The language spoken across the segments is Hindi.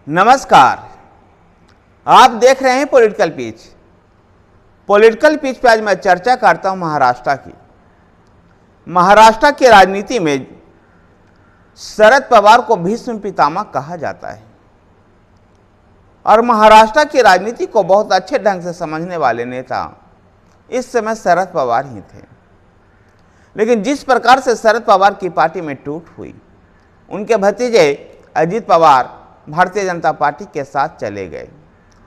नमस्कार, आप देख रहे हैं पॉलिटिकल पिच। पॉलिटिकल पिच पे आज मैं चर्चा करता हूं महाराष्ट्र की। महाराष्ट्र की राजनीति में शरद पवार को भीष्म पितामह कहा जाता है और महाराष्ट्र की राजनीति को बहुत अच्छे ढंग से समझने वाले नेता इस समय शरद पवार ही थे। लेकिन जिस प्रकार से शरद पवार की पार्टी में टूट हुई, उनके भतीजे अजीत पवार भारतीय जनता पार्टी के साथ चले गए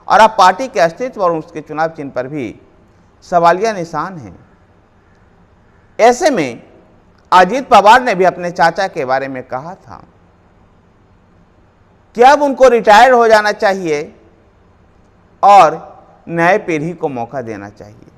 और अब पार्टी के अस्तित्व और उसके चुनाव चिन्ह पर भी सवालिया निशान हैं। ऐसे में अजीत पवार ने भी अपने चाचा के बारे में कहा था कि अब उनको रिटायर हो जाना चाहिए और नए पीढ़ी को मौका देना चाहिए।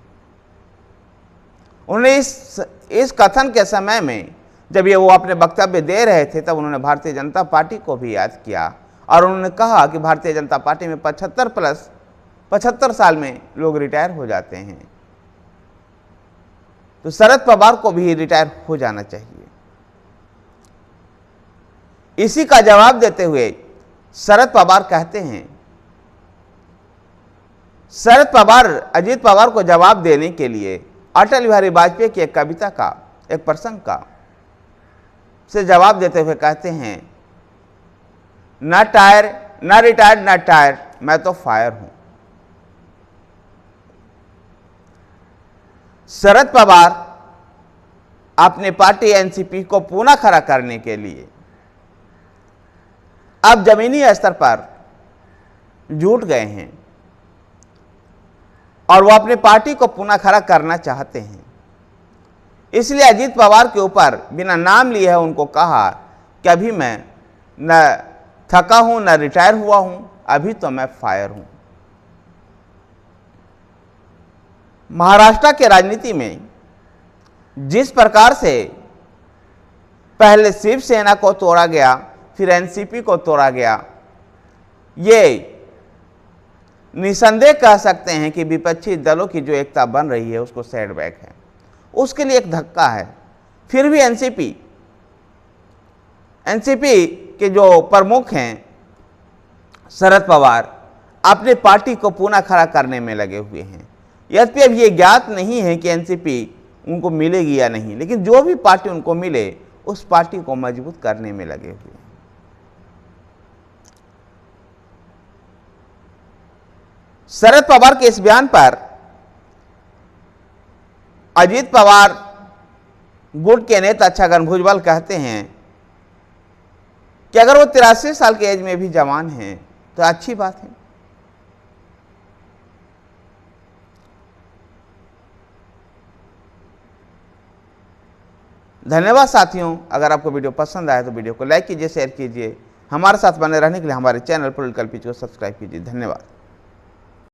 उन्होंने इस कथन के समय में जब वो अपने वक्तव्य दे रहे थे, तब उन्होंने भारतीय जनता पार्टी को भी याद किया और उन्होंने कहा कि भारतीय जनता पार्टी में 75 साल में लोग रिटायर हो जाते हैं, तो शरद पवार को भी रिटायर हो जाना चाहिए। इसी का जवाब देते हुए शरद पवार कहते हैं, शरद पवार अजीत पवार को जवाब देने के लिए अटल बिहारी वाजपेयी की एक कविता का, एक प्रसंग का से जवाब देते हुए कहते हैं, ना टायर ना रिटायर्ड ना टायर, मैं तो फायर हूं। शरद पवार अपनी पार्टी एनसीपी को पुनः खड़ा करने के लिए अब जमीनी स्तर पर जुट गए हैं और वो अपनी पार्टी को पुनः खड़ा करना चाहते हैं। इसलिए अजीत पवार के ऊपर बिना नाम लिए है उनको कहा कि अभी मैं न थका हूं न रिटायर हुआ हूं, अभी तो मैं फायर हूं। महाराष्ट्र के राजनीति में जिस प्रकार से पहले शिवसेना को तोड़ा गया, फिर एनसीपी को तोड़ा गया, ये निसंदेह कह सकते हैं कि विपक्षी दलों की जो एकता बन रही है उसको सेटबैक है, उसके लिए एक धक्का है। फिर भी एनसीपी के जो प्रमुख हैं शरद पवार अपनी पार्टी को पुनः खड़ा करने में लगे हुए हैं। यद्यपि अब ये ज्ञात नहीं है कि एनसीपी उनको मिलेगी या नहीं, लेकिन जो भी पार्टी उनको मिले उस पार्टी को मजबूत करने में लगे हुए हैं। शरद पवार के इस बयान पर अजीत पवार गुट के नेता छगन भुजबल कहते हैं कि अगर वो 83 साल के एज में भी जवान हैं तो अच्छी बात है। धन्यवाद साथियों, अगर आपको वीडियो पसंद आए तो वीडियो को लाइक कीजिए, शेयर कीजिए। हमारे साथ बने रहने के लिए हमारे चैनल पॉलिटिकल पिच को सब्सक्राइब कीजिए। धन्यवाद।